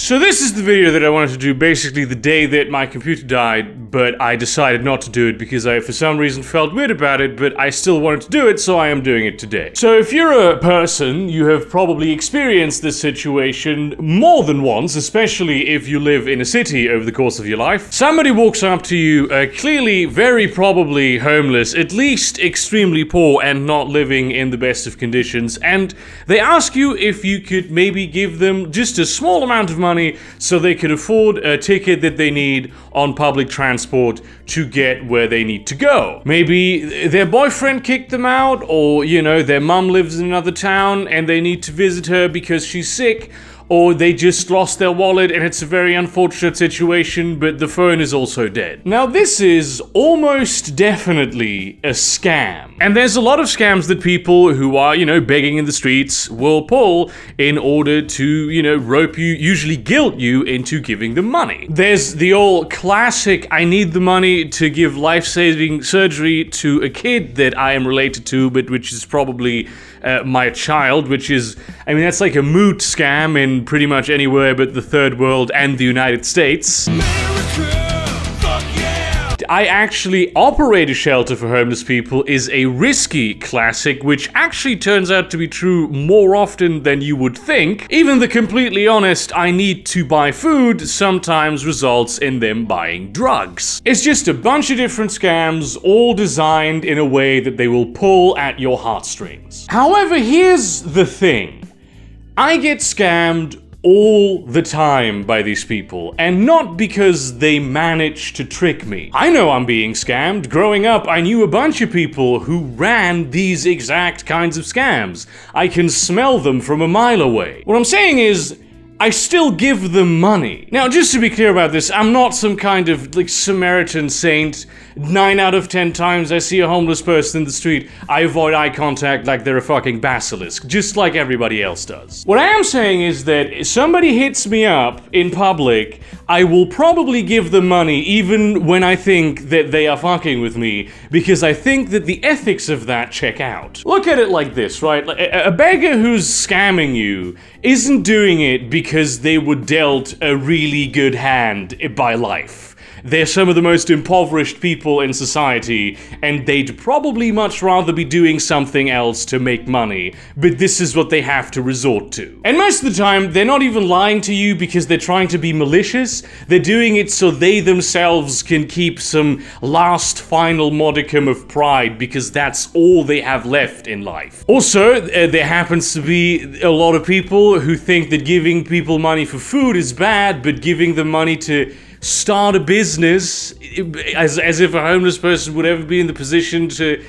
So this is the video that I wanted to do basically the day that my computer died, but I decided not to do it because I for some reason felt weird about it, but I still wanted to do it, so I am doing it today. So if you're a person, you have probably experienced this situation more than once, especially if you live in a city over the course of your life. Somebody walks up to you, clearly very probably homeless, at least extremely poor and not living in the best of conditions, and they ask you if you could maybe give them just a small amount of money so they could afford a ticket that they need on public transport to get where they need to go. Maybe their boyfriend kicked them out, or, you know, their mum lives in another town and they need to visit her because she's sick, or they just lost their wallet and it's a very unfortunate situation, but the phone is also dead. Now this is almost definitely a scam. And there's a lot of scams that people who are, you know, begging in the streets will pull in order to, you know, rope you, usually guilt you into giving them money. There's the old classic, I need the money to give life-saving surgery to a kid that I am related to, but which is probably my child, which is, I mean, that's like a moot scam in pretty much anywhere but the third world and the United States. I actually operate a shelter for homeless people is a risky classic, which actually turns out to be true more often than you would think. Even the completely honest, I need to buy food sometimes results in them buying drugs. It's just a bunch of different scams, all designed in a way that they will pull at your heartstrings. However, here's the thing. I get scammed all the time by these people, and not because they manage to trick me. I know I'm being scammed. Growing up, I knew a bunch of people who ran these exact kinds of scams. I can smell them from a mile away. What I'm saying is, I still give them money. Now, just to be clear about this, I'm not some kind of, like, Samaritan saint. 9 out of 10 times I see a homeless person in the street, I avoid eye contact like they're a fucking basilisk, just like everybody else does. What I am saying is that if somebody hits me up in public, I will probably give them money even when I think that they are fucking with me, because I think that the ethics of that check out. Look at it like this, right? A beggar who's scamming you isn't doing it because they were dealt a really good hand by life. They're some of the most impoverished people in society, and they'd probably much rather be doing something else to make money, but this is what they have to resort to. And most of the time, they're not even lying to you because they're trying to be malicious. They're doing it so they themselves can keep some last final modicum of pride, because that's all they have left in life. Also, there happens to be a lot of people who think that giving people money for food is bad, but giving them money to start a business, as if a homeless person would ever be in the position to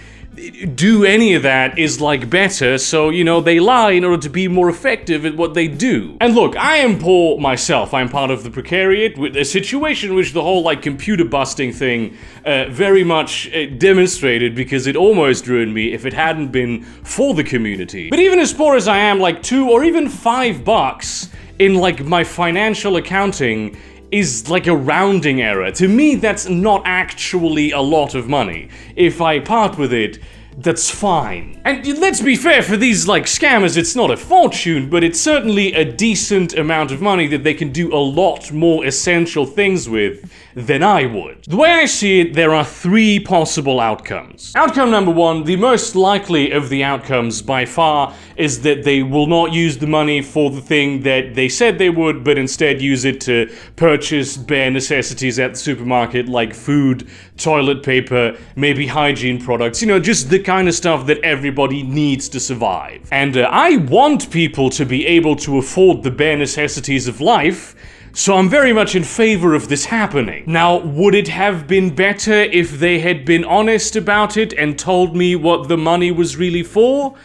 do any of that, is like better, so, you know, they lie in order to be more effective at what they do. And look, I am poor myself. I'm part of the precariat, with a situation which the whole, like, computer busting thing very much demonstrated, because it almost ruined me if it hadn't been for the community. But even as poor as I am, like $2 or even $5 in, like, my financial accounting is like a rounding error. To me, that's not actually a lot of money. If I part with it, that's fine. And let's be fair, for these, like, scammers, it's not a fortune, but it's certainly a decent amount of money that they can do a lot more essential things with than I would. The way I see it, there are 3 possible outcomes. Outcome number 1, the most likely of the outcomes by far, is that they will not use the money for the thing that they said they would, but instead use it to purchase bare necessities at the supermarket, like food, toilet paper, maybe hygiene products, you know, just the kind of stuff that everybody needs to survive. And I want people to be able to afford the bare necessities of life, so I'm very much in favor of this happening. Now, would it have been better if they had been honest about it and told me what the money was really for?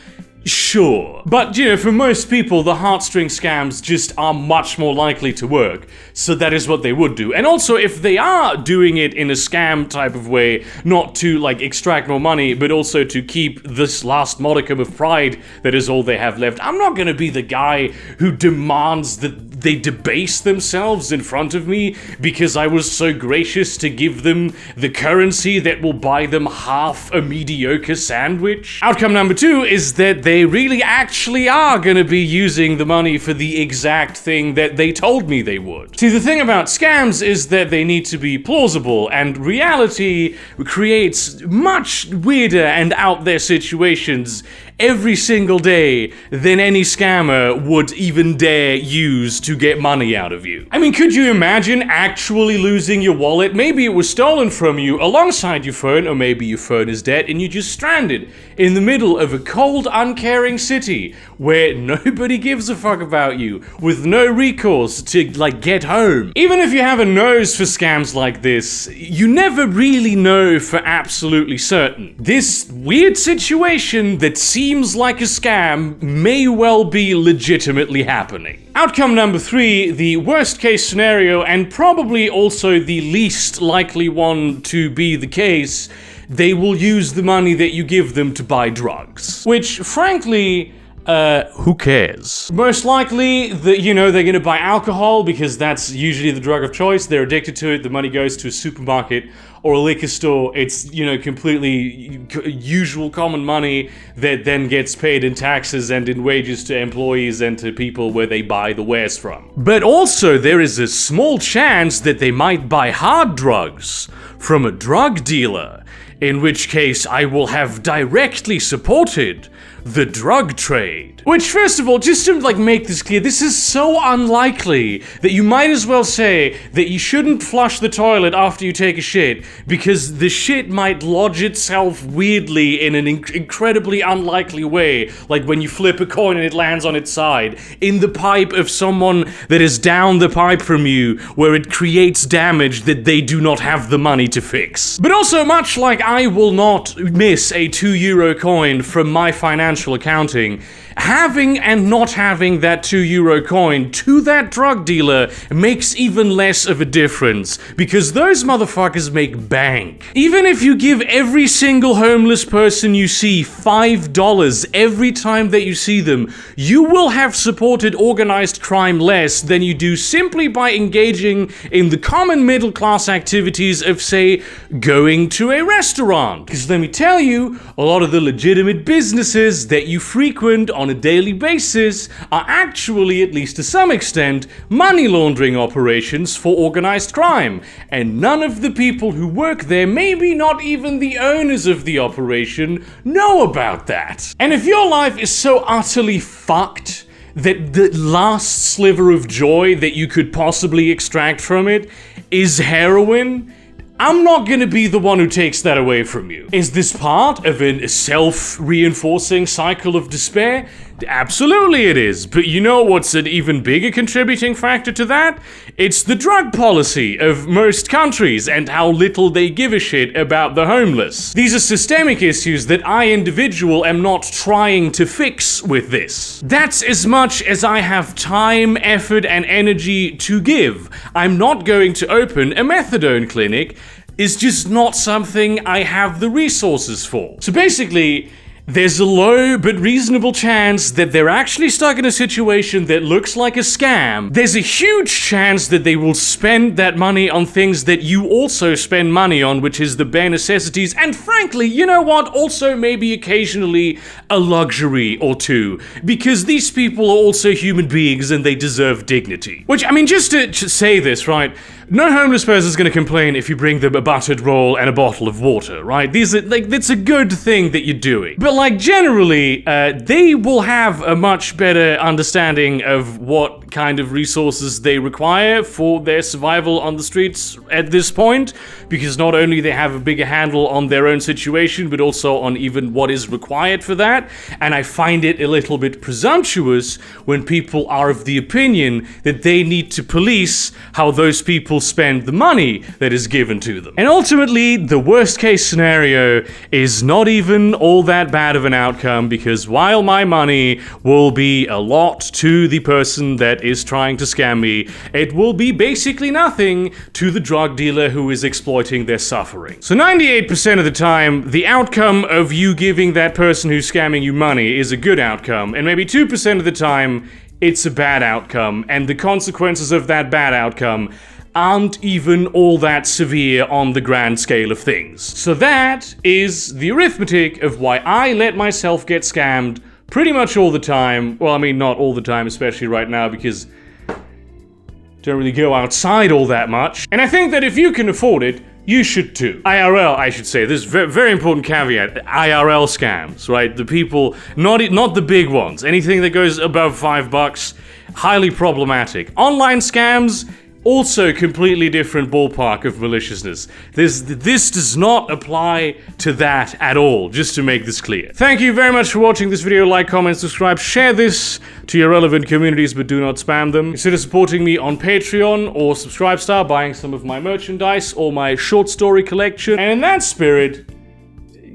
Sure. But, you know, for most people, the heartstring scams just are much more likely to work. So that is what they would do. And also, if they are doing it in a scam type of way, not to, like, extract more money, but also to keep this last modicum of pride that is all they have left, I'm not gonna be the guy who demands that they debase themselves in front of me because I was so gracious to give them the currency that will buy them half a mediocre sandwich. Outcome number 2 is that they really actually are gonna be using the money for the exact thing that they told me they would. See, the thing about scams is that they need to be plausible, and reality creates much weirder and out there situations every single day than any scammer would even dare use to get money out of you. I mean, could you imagine actually losing your wallet? Maybe it was stolen from you alongside your phone, or maybe your phone is dead and you're just stranded in the middle of a cold, uncaring city where nobody gives a fuck about you, with no recourse to, like, get home. Even if you have a nose for scams like this, you never really know for absolutely certain. This weird situation that seems like a scam may well be legitimately happening. Outcome number 3, the worst case scenario, and probably also the least likely one to be the case, they will use the money that you give them to buy drugs. Which, frankly, who cares? Most likely, they're gonna buy alcohol because that's usually the drug of choice. They're addicted to it. The money goes to a supermarket or a liquor store. It's, completely usual common money that then gets paid in taxes and in wages to employees and to people where they buy the wares from. But also, there is a small chance that they might buy hard drugs from a drug dealer, in which case I will have directly supported the drug trade. Which, first of all, just to make this clear, this is so unlikely that you might as well say that you shouldn't flush the toilet after you take a shit, because the shit might lodge itself weirdly in an incredibly unlikely way, like when you flip a coin and it lands on its side, in the pipe of someone that is down the pipe from you, where it creates damage that they do not have the money to fix. But also, much like I will not miss a €2 coin from my financial accounting, having and not having that €2 coin to that drug dealer makes even less of a difference, because those motherfuckers make bank. Even if you give every single homeless person you see $5 every time that you see them, you will have supported organized crime less than you do simply by engaging in the common middle class activities of, say, going to a restaurant. Because let me tell you, a lot of the legitimate businesses that you frequent on a daily basis are actually, at least to some extent, money laundering operations for organized crime. And none of the people who work there, maybe not even the owners of the operation, know about that. And if your life is so utterly fucked that the last sliver of joy that you could possibly extract from it is heroin, I'm not gonna be the one who takes that away from you. Is this part of a self-reinforcing cycle of despair? Absolutely it is, but you know what's an even bigger contributing factor to that? It's the drug policy of most countries and how little they give a shit about the homeless. These are systemic issues that I, individual, am not trying to fix with this. That's as much as I have time, effort, and energy to give. I'm not going to open a methadone clinic. It's just not something I have the resources for. So basically, there's a low but reasonable chance that they're actually stuck in a situation that looks like a scam. There's a huge chance that they will spend that money on things that you also spend money on, which is the bare necessities, and frankly, you know what, also maybe occasionally a luxury or two, because these people are also human beings and they deserve dignity. Which, I mean, just to say this, right? No homeless person is going to complain if you bring them a buttered roll and a bottle of water, right? These are, that's a good thing that you're doing. But, generally, they will have a much better understanding of what kind of resources they require for their survival on the streets at this point, because not only they have a bigger handle on their own situation, but also on even what is required for that. And I find it a little bit presumptuous when people are of the opinion that they need to police how those people spend the money that is given to them. And ultimately, the worst case scenario is not even all that bad of an outcome, because while my money will be a lot to the person that is trying to scam me, it will be basically nothing to the drug dealer who is exploiting their suffering. So 98% of the time, the outcome of you giving that person who's scamming you money is a good outcome, and maybe 2% of the time, it's a bad outcome, and the consequences of that bad outcome aren't even all that severe on the grand scale of things. So that is the arithmetic of why I let myself get scammed pretty much all the time. Well, I mean, not all the time, especially right now, because I don't really go outside all that much. And I think that if you can afford it, you should too. IRL, I should say, this is very important caveat. IRL scams, right? The people, not the big ones. Anything that goes above $5, highly problematic. Online scams, also completely different ballpark of maliciousness. This does not apply to that at all, just to make this clear. Thank you very much for watching this video. Like, comment, subscribe, share this to your relevant communities, but do not spam them. Consider supporting me on Patreon or Subscribestar, buying some of my merchandise or my short story collection. And in that spirit,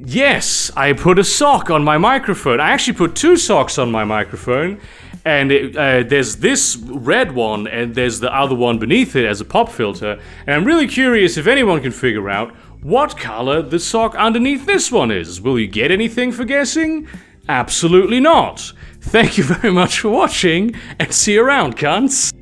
yes, I put a sock on my microphone. I actually put 2 socks on my microphone. And there's this red one, and there's the other one beneath it as a pop filter. And I'm really curious if anyone can figure out what color the sock underneath this one is. Will you get anything for guessing? Absolutely not. Thank you very much for watching, and see you around, cunts.